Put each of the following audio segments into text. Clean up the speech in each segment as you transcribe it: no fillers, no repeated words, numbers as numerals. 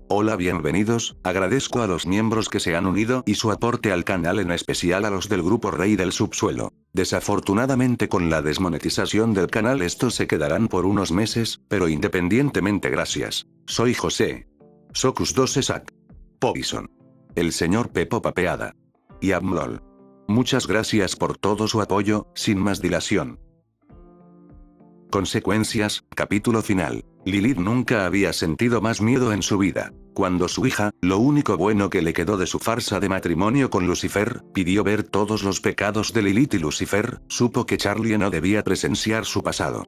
Hola, bienvenidos, agradezco a los miembros que se han unido y su aporte al canal, en especial a los del grupo Rey del Subsuelo. Desafortunadamente, con la desmonetización del canal estos se quedarán por unos meses, pero independientemente gracias. Soy José. Socus 2 Esac. Povison. El señor Pepo Papeada. Y Abmlol. Muchas gracias por todo su apoyo, sin más dilación. Consecuencias, capítulo final. Lilith nunca había sentido más miedo en su vida. Cuando su hija, lo único bueno que le quedó de su farsa de matrimonio con Lucifer, pidió ver todos los pecados de Lilith y Lucifer, supo que Charlie no debía presenciar su pasado.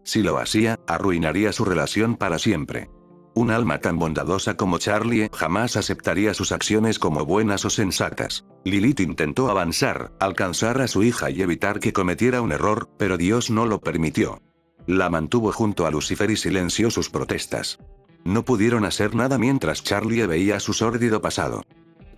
Si lo hacía, arruinaría su relación para siempre. Un alma tan bondadosa como Charlie jamás aceptaría sus acciones como buenas o sensatas. Lilith intentó avanzar, alcanzar a su hija y evitar que cometiera un error, pero Dios no lo permitió. La mantuvo junto a Lucifer y silenció sus protestas. No pudieron hacer nada mientras Charlie veía su sórdido pasado.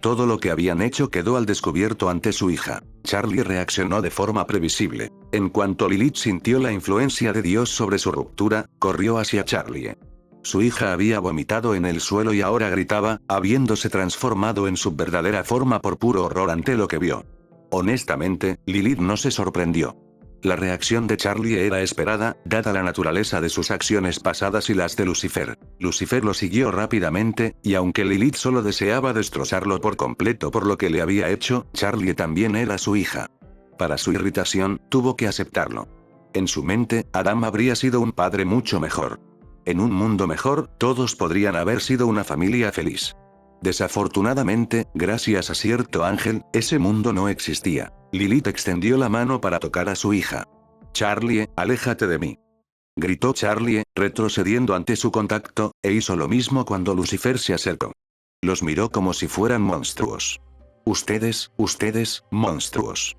Todo lo que habían hecho quedó al descubierto ante su hija. Charlie reaccionó de forma previsible. En cuanto Lilith sintió la influencia de Dios sobre su ruptura, corrió hacia Charlie. Su hija había vomitado en el suelo y ahora gritaba, habiéndose transformado en su verdadera forma por puro horror ante lo que vio. Honestamente, Lilith no se sorprendió. La reacción de Charlie era esperada, dada la naturaleza de sus acciones pasadas y las de Lucifer. Lucifer lo siguió rápidamente, y aunque Lilith solo deseaba destrozarlo por completo por lo que le había hecho, Charlie también era su hija. Para su irritación, tuvo que aceptarlo. En su mente, Adam habría sido un padre mucho mejor. En un mundo mejor, todos podrían haber sido una familia feliz. Desafortunadamente, gracias a cierto ángel, ese mundo no existía. Lilith extendió la mano para tocar a su hija. Charlie, aléjate de mí. Gritó Charlie, retrocediendo ante su contacto, e hizo lo mismo cuando Lucifer se acercó. Los miró como si fueran monstruos. Ustedes, monstruos.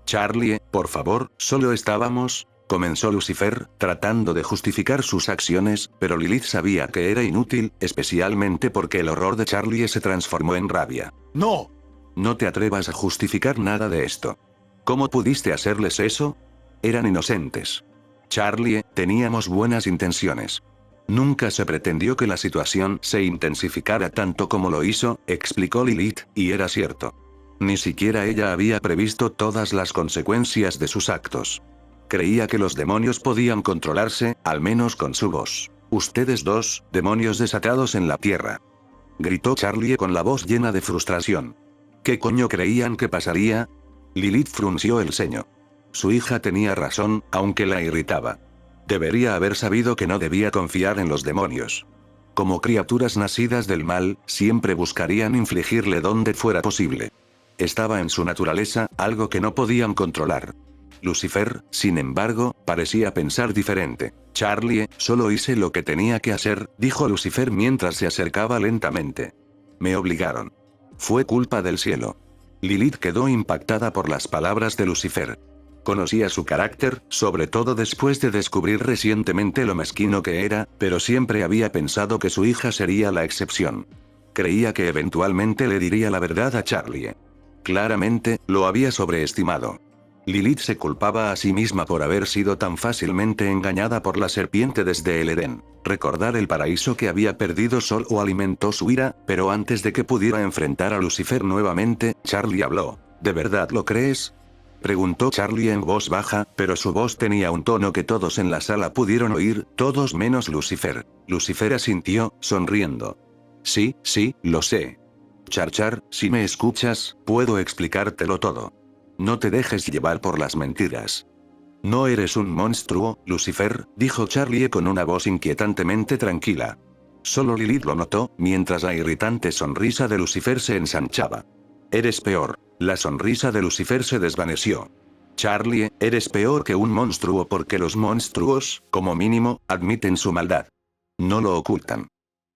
Charlie, por favor, solo estábamos... Comenzó Lucifer, tratando de justificar sus acciones, pero Lilith sabía que era inútil, especialmente porque el horror de Charlie se transformó en rabia. ¡No! No te atrevas a justificar nada de esto. ¿Cómo pudiste hacerles eso? Eran inocentes. Charlie, teníamos buenas intenciones. Nunca se pretendió que la situación se intensificara tanto como lo hizo, explicó Lilith, y era cierto. Ni siquiera ella había previsto todas las consecuencias de sus actos. Creía que los demonios podían controlarse, al menos con su voz. Ustedes dos, demonios desatados en la tierra. Gritó Charlie con la voz llena de frustración. ¿Qué coño creían que pasaría? Lilith frunció el ceño. Su hija tenía razón, aunque la irritaba. Debería haber sabido que no debía confiar en los demonios. Como criaturas nacidas del mal, siempre buscarían infligirle donde fuera posible. Estaba en su naturaleza, algo que no podían controlar. Lucifer, sin embargo, parecía pensar diferente. Charlie, solo hice lo que tenía que hacer, dijo Lucifer mientras se acercaba lentamente. Me obligaron. Fue culpa del cielo. Lilith quedó impactada por las palabras de Lucifer. Conocía su carácter, sobre todo después de descubrir recientemente lo mezquino que era, pero siempre había pensado que su hija sería la excepción. Creía que eventualmente le diría la verdad a Charlie. Claramente, lo había sobreestimado. Lilith se culpaba a sí misma por haber sido tan fácilmente engañada por la serpiente desde el Edén. Recordar el paraíso que había perdido solo alimentó su ira, pero antes de que pudiera enfrentar a Lucifer nuevamente, Charlie habló. ¿De verdad lo crees? Preguntó Charlie en voz baja, pero su voz tenía un tono que todos en la sala pudieron oír, todos menos Lucifer. Lucifer asintió, sonriendo. Sí, lo sé. Char, si me escuchas, puedo explicártelo todo. No te dejes llevar por las mentiras. No eres un monstruo, Lucifer, dijo Charlie con una voz inquietantemente tranquila. Solo Lilith lo notó, mientras la irritante sonrisa de Lucifer se ensanchaba. Eres peor. La sonrisa de Lucifer se desvaneció. Charlie, eres peor que un monstruo porque los monstruos, como mínimo, admiten su maldad. No lo ocultan.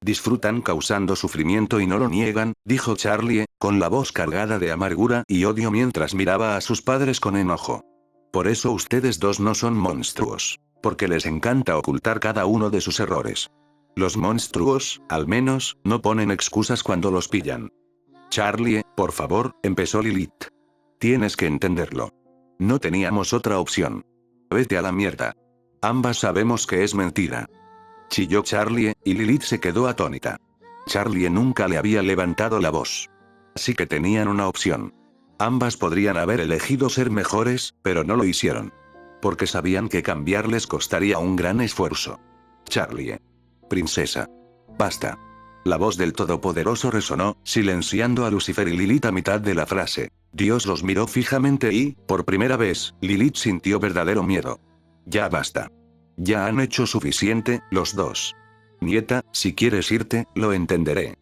Disfrutan causando sufrimiento y no lo niegan, dijo Charlie, con la voz cargada de amargura y odio mientras miraba a sus padres con enojo. Por eso ustedes dos no son monstruos. Porque les encanta ocultar cada uno de sus errores. Los monstruos, al menos, no ponen excusas cuando los pillan. Charlie, por favor, empezó Lilith. Tienes que entenderlo. No teníamos otra opción. Vete a la mierda. Ambas sabemos que es mentira. Chilló Charlie, y Lilith se quedó atónita. Charlie nunca le había levantado la voz. Así que tenían una opción. Ambas podrían haber elegido ser mejores, pero no lo hicieron. Porque sabían que cambiarles costaría un gran esfuerzo. Charlie. Princesa. Basta. La voz del Todopoderoso resonó, silenciando a Lucifer y Lilith a mitad de la frase. Dios los miró fijamente y, por primera vez, Lilith sintió verdadero miedo. Ya basta. Ya han hecho suficiente, los dos. Nieta, si quieres irte, lo entenderé.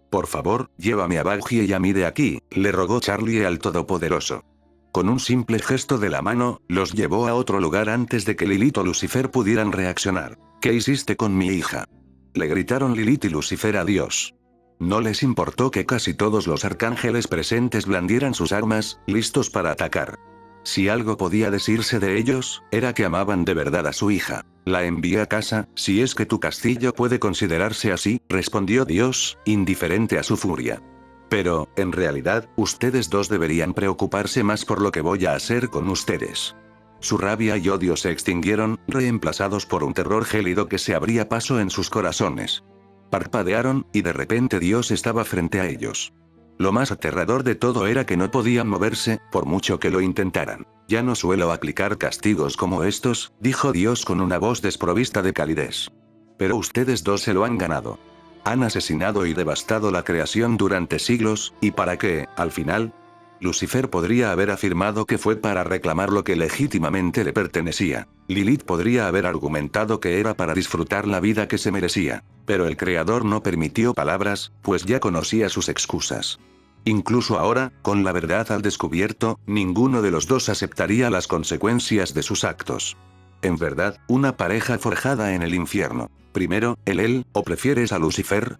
Por favor, llévame a Baggy y a mí de aquí, le rogó Charlie al Todopoderoso. Con un simple gesto de la mano, los llevó a otro lugar antes de que Lilith o Lucifer pudieran reaccionar. ¿Qué hiciste con mi hija? Le gritaron Lilith y Lucifer a Dios. No les importó que casi todos los arcángeles presentes blandieran sus armas, listos para atacar. Si algo podía decirse de ellos, era que amaban de verdad a su hija. La envié a casa, si es que tu castillo puede considerarse así, respondió Dios, indiferente a su furia. Pero, en realidad, ustedes dos deberían preocuparse más por lo que voy a hacer con ustedes. Su rabia y odio se extinguieron, reemplazados por un terror gélido que se abría paso en sus corazones. Parpadearon, y de repente Dios estaba frente a ellos. Lo más aterrador de todo era que no podían moverse, por mucho que lo intentaran. Ya no suelo aplicar castigos como estos, dijo Dios con una voz desprovista de calidez. Pero ustedes dos se lo han ganado. Han asesinado y devastado la creación durante siglos, ¿y para qué, al final? Lucifer podría haber afirmado que fue para reclamar lo que legítimamente le pertenecía. Lilith podría haber argumentado que era para disfrutar la vida que se merecía. Pero el Creador no permitió palabras, pues ya conocía sus excusas. Incluso ahora, con la verdad al descubierto, ninguno de los dos aceptaría las consecuencias de sus actos. En verdad, una pareja forjada en el infierno. Primero, él, ¿o prefieres a Lucifer?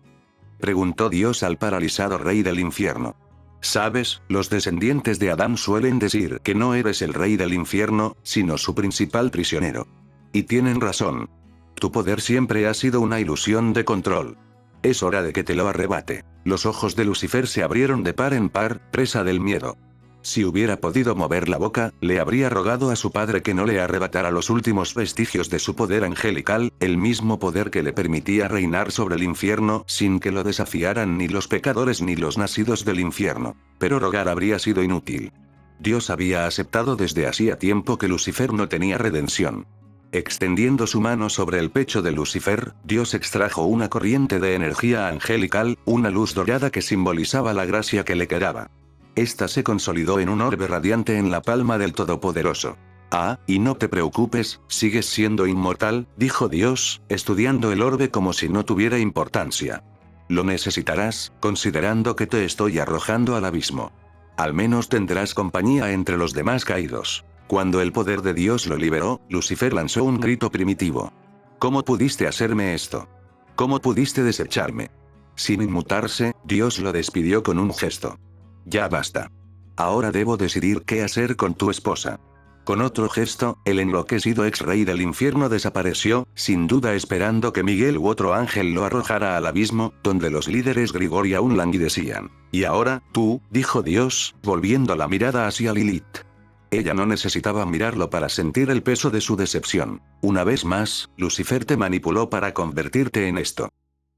Preguntó Dios al paralizado rey del infierno. Sabes, los descendientes de Adán suelen decir que no eres el rey del infierno, sino su principal prisionero. Y tienen razón. Tu poder siempre ha sido una ilusión de control. Es hora de que te lo arrebate. Los ojos de Lucifer se abrieron de par en par, presa del miedo. Si hubiera podido mover la boca, le habría rogado a su padre que no le arrebatara los últimos vestigios de su poder angelical, el mismo poder que le permitía reinar sobre el infierno sin que lo desafiaran ni los pecadores ni los nacidos del infierno. Pero rogar habría sido inútil. Dios había aceptado desde hacía tiempo que Lucifer no tenía redención. Extendiendo su mano sobre el pecho de Lucifer, Dios extrajo una corriente de energía angelical, una luz dorada que simbolizaba la gracia que le quedaba. Esta se consolidó en un orbe radiante en la palma del Todopoderoso. Ah, y no te preocupes, sigues siendo inmortal, dijo Dios, estudiando el orbe como si no tuviera importancia. Lo necesitarás, considerando que te estoy arrojando al abismo. Al menos tendrás compañía entre los demás caídos. Cuando el poder de Dios lo liberó, Lucifer lanzó un grito primitivo. ¿Cómo pudiste hacerme esto? ¿Cómo pudiste desecharme? Sin inmutarse, Dios lo despidió con un gesto. Ya basta. Ahora debo decidir qué hacer con tu esposa. Con otro gesto, el enloquecido ex rey del infierno desapareció, sin duda esperando que Miguel u otro ángel lo arrojara al abismo, donde los líderes Grigori aún languidecían. Y ahora, tú, dijo Dios, volviendo la mirada hacia Lilith. Ella no necesitaba mirarlo para sentir el peso de su decepción. Una vez más, Lucifer te manipuló para convertirte en esto.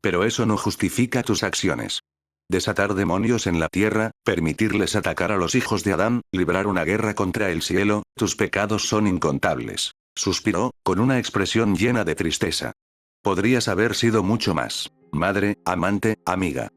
Pero eso no justifica tus acciones. Desatar demonios en la tierra, permitirles atacar a los hijos de Adán, librar una guerra contra el cielo, tus pecados son incontables. Suspiró, con una expresión llena de tristeza. Podrías haber sido mucho más. Madre, amante, amiga.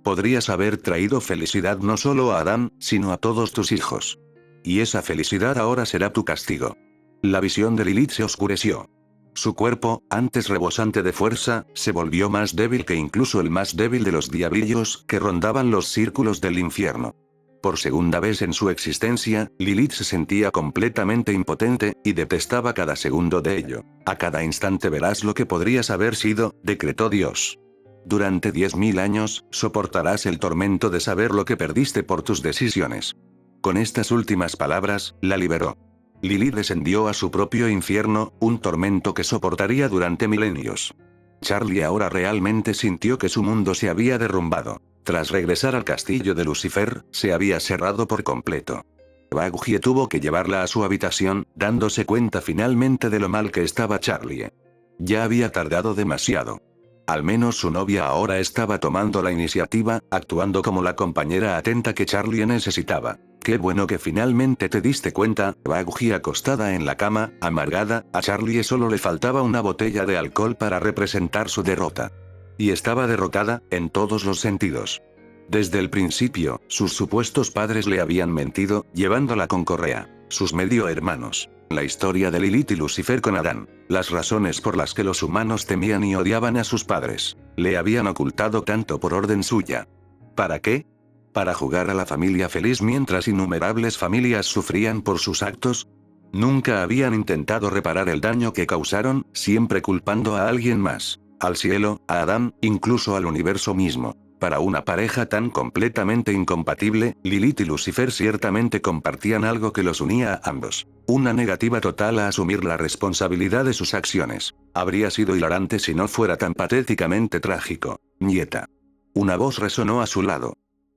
Podrías haber traído felicidad no solo a Adán, sino a todos tus hijos. Y esa felicidad ahora será tu castigo. La visión de Lilith se oscureció. Su cuerpo, antes rebosante de fuerza, se volvió más débil que incluso el más débil de los diablillos que rondaban los círculos del infierno. Por segunda vez en su existencia, Lilith se sentía completamente impotente, y detestaba cada segundo de ello. A cada instante verás lo que podrías haber sido, decretó Dios. Durante 10.000 años, soportarás el tormento de saber lo que perdiste por tus decisiones. Con estas últimas palabras, la liberó. Lilith descendió a su propio infierno, un tormento que soportaría durante milenios. Charlie ahora realmente sintió que su mundo se había derrumbado. Tras regresar al castillo de Lucifer, se había cerrado por completo. Baggy tuvo que llevarla a su habitación, dándose cuenta finalmente de lo mal que estaba Charlie. Ya había tardado demasiado. Al menos su novia ahora estaba tomando la iniciativa, actuando como la compañera atenta que Charlie necesitaba. Qué bueno que finalmente te diste cuenta, Baggy acostada en la cama, amargada, a Charlie solo le faltaba una botella de alcohol para representar su derrota. Y estaba derrotada, en todos los sentidos. Desde el principio, sus supuestos padres le habían mentido, llevándola con correa. Sus medio hermanos. La historia de Lilith y Lucifer con Adán. Las razones por las que los humanos temían y odiaban a sus padres. Le habían ocultado tanto por orden suya. ¿Para qué? ¿Para jugar a la familia feliz mientras innumerables familias sufrían por sus actos? Nunca habían intentado reparar el daño que causaron, siempre culpando a alguien más. Al cielo, a Adán, incluso al universo mismo. Para una pareja tan completamente incompatible, Lilith y Lucifer ciertamente compartían algo que los unía a ambos. Una negativa total a asumir la responsabilidad de sus acciones. Habría sido hilarante si no fuera tan patéticamente trágico. Nieta. Una voz resonó a su lado.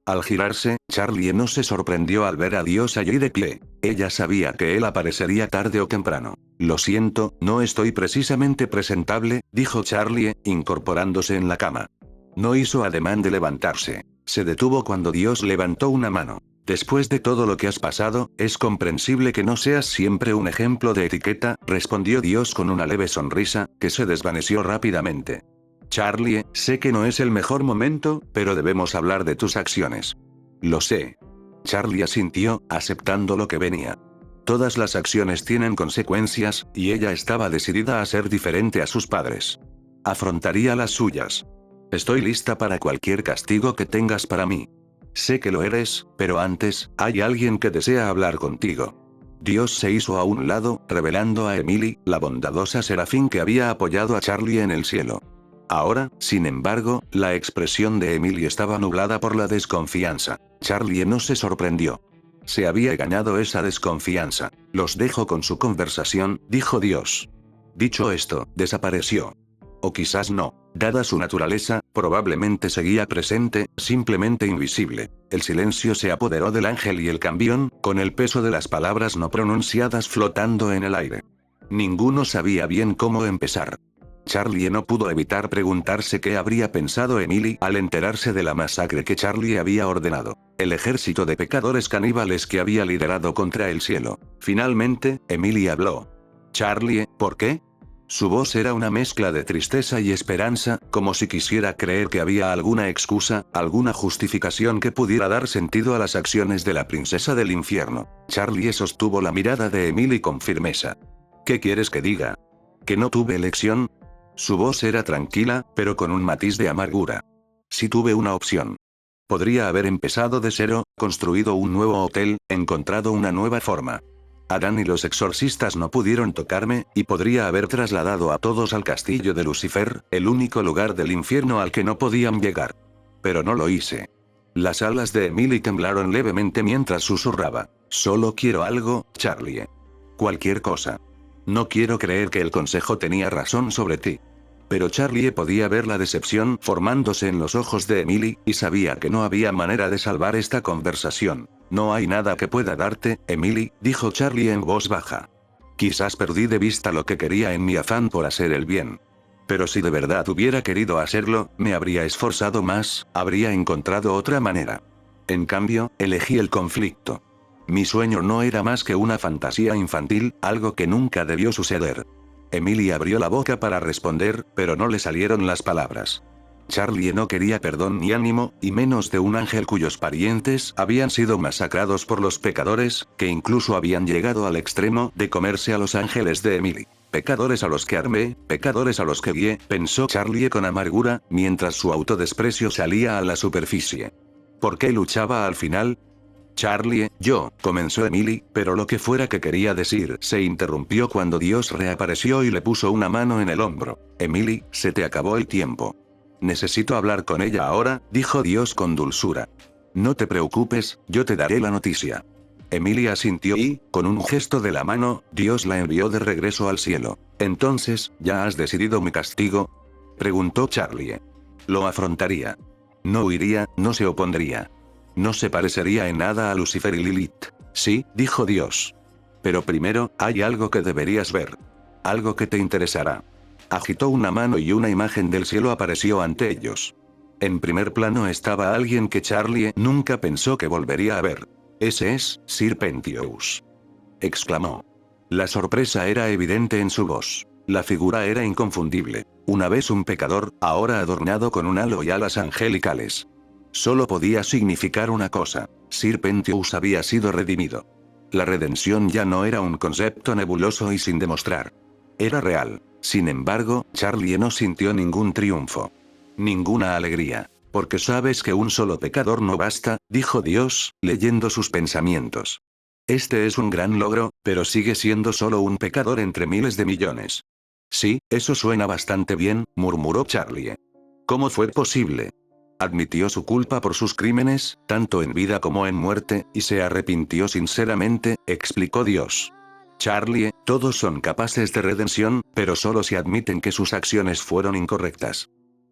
Al girarse, Charlie no se sorprendió al ver a Dios allí de pie. Ella sabía que él aparecería tarde o temprano. Lo siento, no estoy precisamente presentable, dijo Charlie, incorporándose en la cama. No hizo ademán de levantarse. Se detuvo cuando Dios levantó una mano. Después de todo lo que has pasado, es comprensible que no seas siempre un ejemplo de etiqueta, respondió Dios con una leve sonrisa, que se desvaneció rápidamente. Charlie, sé que no es el mejor momento, pero debemos hablar de tus acciones. Lo sé. Charlie asintió, aceptando lo que venía. Todas las acciones tienen consecuencias, y ella estaba decidida a ser diferente a sus padres. Afrontaría las suyas. Estoy lista para cualquier castigo que tengas para mí. Sé que lo eres, pero antes, hay alguien que desea hablar contigo. Dios se hizo a un lado, revelando a Emily, la bondadosa serafín que había apoyado a Charlie en el cielo. Ahora, sin embargo, la expresión de Emily estaba nublada por la desconfianza. Charlie no se sorprendió. Se había ganado esa desconfianza. Los dejo con su conversación, dijo Dios. Dicho esto, desapareció. O quizás no. Dada su naturaleza, probablemente seguía presente, simplemente invisible. El silencio se apoderó del ángel y el cambión, con el peso de las palabras no pronunciadas flotando en el aire. Ninguno sabía bien cómo empezar. Charlie no pudo evitar preguntarse qué habría pensado Emily al enterarse de la masacre que Charlie había ordenado. El ejército de pecadores caníbales que había liderado contra el cielo. Finalmente, Emily habló. Charlie, ¿por qué? Su voz era una mezcla de tristeza y esperanza, como si quisiera creer que había alguna excusa, alguna justificación que pudiera dar sentido a las acciones de la princesa del infierno. Charlie sostuvo la mirada de Emily con firmeza. ¿Qué quieres que diga? ¿Que no tuve elección? Su voz era tranquila, pero con un matiz de amargura. Sí tuve una opción. Podría haber empezado de cero, construido un nuevo hotel, encontrado una nueva forma. Adán y los exorcistas no pudieron tocarme, y podría haber trasladado a todos al castillo de Lucifer, el único lugar del infierno al que no podían llegar. Pero no lo hice. Las alas de Emily temblaron levemente mientras susurraba. Solo quiero algo, Charlie. Cualquier cosa. No quiero creer que el consejo tenía razón sobre ti. Pero Charlie podía ver la decepción formándose en los ojos de Emily, y sabía que no había manera de salvar esta conversación. No hay nada que pueda darte, Emily, dijo Charlie en voz baja. Quizás perdí de vista lo que quería en mi afán por hacer el bien. Pero si de verdad hubiera querido hacerlo, me habría esforzado más, habría encontrado otra manera. En cambio, elegí el conflicto. Mi sueño no era más que una fantasía infantil, algo que nunca debió suceder. Emily abrió la boca para responder, pero no le salieron las palabras. Charlie no quería perdón ni ánimo, y menos de un ángel cuyos parientes habían sido masacrados por los pecadores, que incluso habían llegado al extremo de comerse a los ángeles de Emily. Pecadores a los que armé, pecadores a los que guié, pensó Charlie con amargura, mientras su autodesprecio salía a la superficie. ¿Por qué luchaba al final? Charlie, comenzó Emily, pero lo que fuera que quería decir se interrumpió cuando Dios reapareció y le puso una mano en el hombro. Emily, se te acabó el tiempo. Necesito hablar con ella ahora, dijo Dios con dulzura. No te preocupes, yo te daré la noticia. Emily asintió y, con un gesto de la mano, Dios la envió de regreso al cielo. Entonces, ¿ya has decidido mi castigo? Preguntó Charlie. Lo afrontaría. No huiría, no se opondría. No se parecería en nada a Lucifer y Lilith. Sí, dijo Dios. Pero primero, hay algo que deberías ver. Algo que te interesará. Agitó una mano y una imagen del cielo apareció ante ellos. En primer plano estaba alguien que Charlie nunca pensó que volvería a ver. «Ese es Sir Pentious», exclamó. La sorpresa era evidente en su voz. La figura era inconfundible. Una vez un pecador, ahora adornado con un halo y alas angelicales. Solo podía significar una cosa: Sir Pentious había sido redimido. La redención ya no era un concepto nebuloso y sin demostrar. Era real. Sin embargo, Charlie no sintió ningún triunfo. Ninguna alegría. «Porque sabes que un solo pecador no basta», dijo Dios, leyendo sus pensamientos. «Este es un gran logro, pero sigue siendo solo un pecador entre miles de millones». «Sí, eso suena bastante bien», murmuró Charlie. «¿Cómo fue posible?» Admitió su culpa por sus crímenes, tanto en vida como en muerte, y se arrepintió sinceramente, explicó Dios. «Charlie, todos son capaces de redención, pero solo si admiten que sus acciones fueron incorrectas.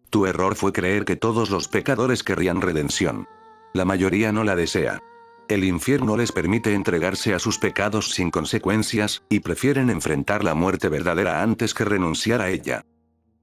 Tu error fue creer que todos los pecadores querrían redención. La mayoría no la desea. El infierno les permite entregarse a sus pecados sin consecuencias, y prefieren enfrentar la muerte verdadera antes que renunciar a ella».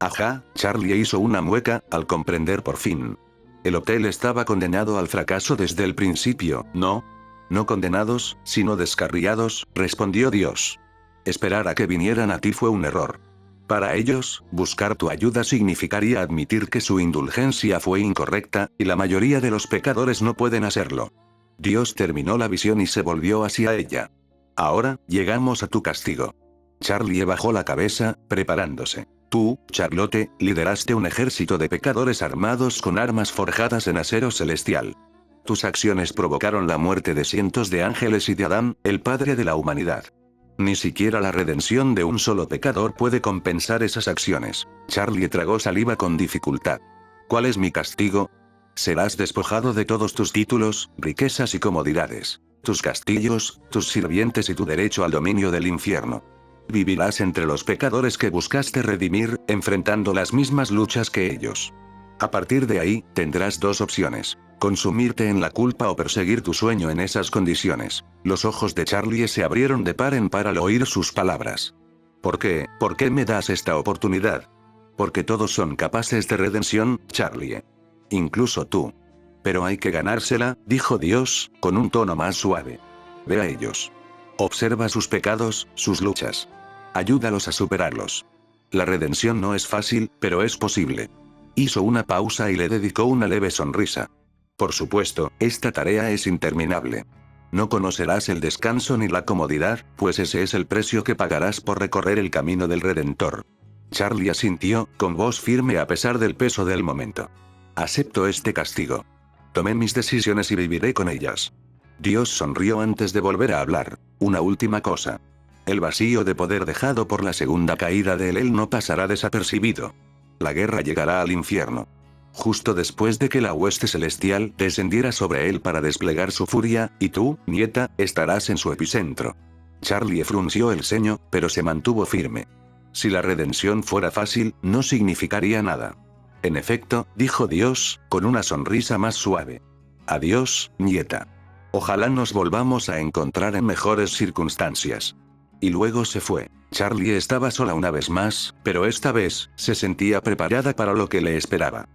Ajá, Charlie hizo una mueca, al comprender por fin. El hotel estaba condenado al fracaso desde el principio, ¿no? «No condenados, sino descarriados», respondió Dios. «Esperar a que vinieran a ti fue un error. Para ellos, buscar tu ayuda significaría admitir que su indulgencia fue incorrecta, y la mayoría de los pecadores no pueden hacerlo». Dios terminó la visión y se volvió hacia ella. «Ahora, llegamos a tu castigo». Charlie bajó la cabeza, preparándose. «Tú, Charlotte, lideraste un ejército de pecadores armados con armas forjadas en acero celestial. Tus acciones provocaron la muerte de cientos de ángeles y de Adán, el padre de la humanidad. Ni siquiera la redención de un solo pecador puede compensar esas acciones». Charlie tragó saliva con dificultad. «¿Cuál es mi castigo?» «Serás despojado de todos tus títulos, riquezas y comodidades. Tus castillos, tus sirvientes y tu derecho al dominio del infierno. Vivirás entre los pecadores que buscaste redimir, enfrentando las mismas luchas que ellos. A partir de ahí, tendrás dos opciones: consumirte en la culpa o perseguir tu sueño en esas condiciones». Los ojos de Charlie se abrieron de par en par al oír sus palabras. «¿Por qué? ¿Por qué me das esta oportunidad?» «Porque todos son capaces de redención, Charlie. Incluso tú. Pero hay que ganársela», dijo Dios, con un tono más suave. «Ve a ellos. Observa sus pecados, sus luchas. Ayúdalos a superarlos. La redención no es fácil, pero es posible». Hizo una pausa y le dedicó una leve sonrisa. «Por supuesto, esta tarea es interminable. No conocerás el descanso ni la comodidad, pues ese es el precio que pagarás por recorrer el camino del Redentor». Charlie asintió, con voz firme a pesar del peso del momento. «Acepto este castigo. Tomé mis decisiones y viviré con ellas». Dios sonrió antes de volver a hablar. «Una última cosa. El vacío de poder dejado por la segunda caída de Elel no pasará desapercibido. La guerra llegará al infierno. Justo después de que la hueste celestial descendiera sobre él para desplegar su furia, y tú, nieta, estarás en su epicentro». Charlie frunció el ceño, pero se mantuvo firme. Si la redención fuera fácil, no significaría nada. «En efecto», dijo Dios, con una sonrisa más suave. «Adiós, nieta. Ojalá nos volvamos a encontrar en mejores circunstancias». Y luego se fue. Charlie estaba sola una vez más, pero esta vez, se sentía preparada para lo que le esperaba.